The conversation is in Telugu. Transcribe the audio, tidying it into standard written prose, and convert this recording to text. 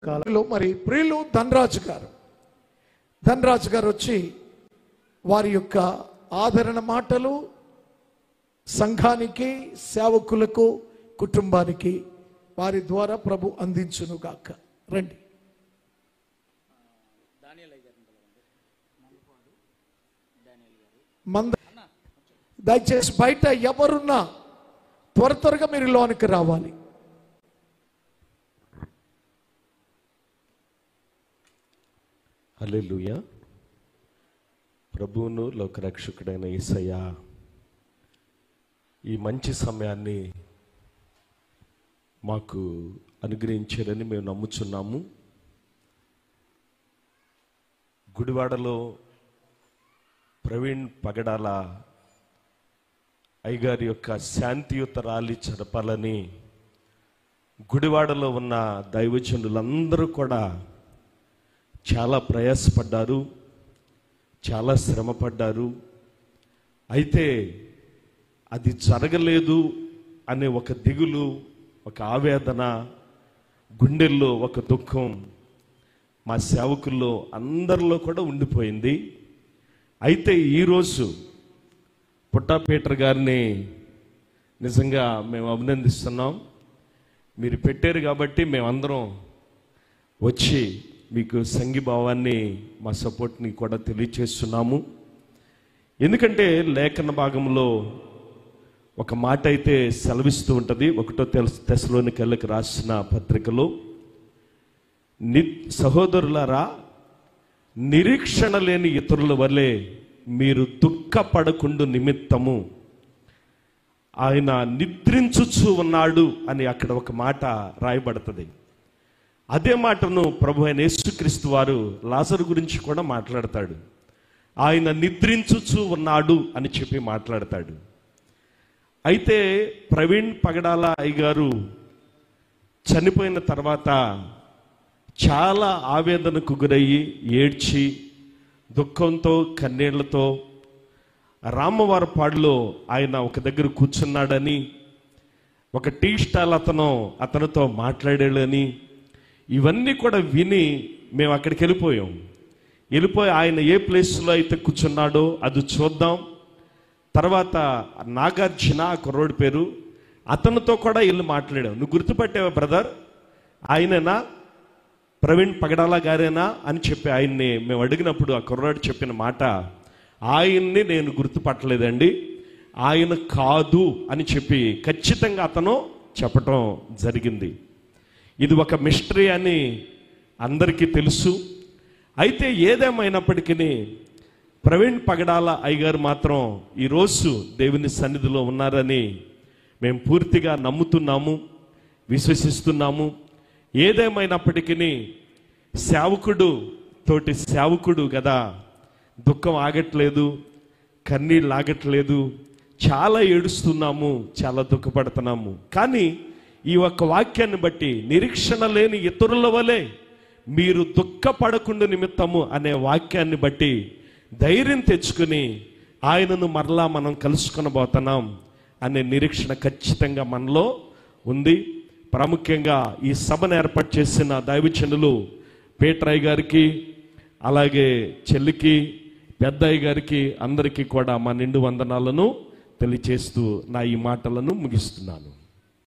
కాలంలో మరి ప్రియులు ధనరాజు గారు వచ్చి వారి యొక్క ఆదరణ మాటలు సంఘానికి, సేవకులకు, కుటుంబానికి వారి ద్వారా ప్రభు అందించును గాక. రండి. దయచేసి బయట ఎవరున్నా త్వరగా మీరు లోనికి రావాలి. హల్లెలూయా. ప్రభువును లోకరక్షకుడైన యేసయ్య ఈ మంచి సమయాన్ని మాకు అనుగ్రహించారని మేము నమ్ముచున్నాము. గుడివాడలో ప్రవీణ్ పగడాల అయ్యగారి యొక్క శాంతియుత ర్యాలీ జరపాలని గుడివాడలో ఉన్న దైవజనులందరూ కూడా చాలా ప్రయాసపడ్డారు, చాలా శ్రమపడ్డారు. అయితే అది జరగలేదు అనే ఒక దిగులు, ఒక ఆవేదన, గుండెల్లో ఒక దుఃఖం మా సేవకుల్లో అందరిలో కూడా ఉండిపోయింది. అయితే ఈరోజు పుట్టా పీటర్ గారిని నిజంగా మేము అభినందిస్తున్నాం. మీరు పెట్టారు కాబట్టి మేమందరం వచ్చి మీకు సంఘీభావాన్ని, మా సపోర్ట్ని కూడా తెలియచేస్తున్నాము. ఎందుకంటే లేఖన భాగంలో ఒక మాట అయితే సెలవిస్తూ ఉంటుంది. 1 తెస్సలోనికైలకు రాసిన పత్రికలో, సహోదరులారా, నిరీక్షణ లేని ఇతరుల వలె మీరు దుఃఖపడకుండు నిమిత్తము ఆయన నిద్రించుచు ఉన్నాడు అని అక్కడ ఒక మాట రాయబడుతుంది. అదే మాటను ప్రభు అయిన యేసుక్రీస్తు వారు లాజరు గురించి కూడా మాట్లాడతాడు. ఆయన నిద్రించుచు ఉన్నాడు అని చెప్పి మాట్లాడతాడు. అయితే ప్రవీణ్ పగడాల అయ్యగారు చనిపోయిన తర్వాత చాలా ఆవేదనకు గురయ్యి ఏడ్చి దుఃఖంతో కన్నీళ్లతో రామవారపాడులో ఆయన ఒక దగ్గర కూర్చున్నాడని, ఒక టీ స్టాల్ అతనితో మాట్లాడాడని, ఇవన్నీ కూడా విని మేము అక్కడికి వెళ్ళిపోయి ఆయన ఏ ప్లేస్లో అయితే కూర్చున్నాడో అది చూద్దాం. తర్వాత నాగార్జున కుర్రోడి పేరు, అతనితో కూడా వెళ్ళి మాట్లాడాం. నువ్వు గుర్తుపట్టావా బ్రదర్, ఆయనేనా, ప్రవీణ్ పగడాల గారేనా అని చెప్పి ఆయన్ని మేము అడిగినప్పుడు ఆ కుర్రాడు చెప్పిన మాట, ఆయన్ని నేను గుర్తుపట్టలేదండి, ఆయన కాదు అని చెప్పి ఖచ్చితంగా అతను చెప్పటం జరిగింది. ఇది ఒక మిస్టరీ అని అందరికీ తెలుసు. అయితే ఏదేమైనప్పటికీ ప్రవీణ్ పగడాల అయ్యగారు మాత్రం ఈరోజు దేవుని సన్నిధిలో ఉన్నారని మేము పూర్తిగా నమ్ముతున్నాము, విశ్వసిస్తున్నాము. ఏదేమైనప్పటికీ తోటి సేవకుడు కదా, దుఃఖం ఆగట్లేదు, కన్నీళ్ళు ఆగట్లేదు, చాలా ఏడుస్తున్నాము, చాలా దుఃఖపడుతున్నాము. కానీ ఈ ఒక్క వాక్యాన్ని బట్టి, నిరీక్షణ లేని ఇతరుల వలె మీరు దుఃఖపడకుండా నిమిత్తము అనే వాక్యాన్ని బట్టి ధైర్యం తెచ్చుకుని ఆయనను మరలా మనం కలుసుకొనబోతున్నాం అనే నిరీక్షణ ఖచ్చితంగా మనలో ఉంది. ప్రాముఖ్యంగా ఈ సభను ఏర్పాటు చేసిన దైవజనులు పీటరయ్య గారికి, అలాగే చెల్లికి, పెద్దయ్య గారికి, అందరికీ కూడా మా నిండు వందనాలను తెలియచేస్తూ నా ఈ మాటలను ముగిస్తున్నాను.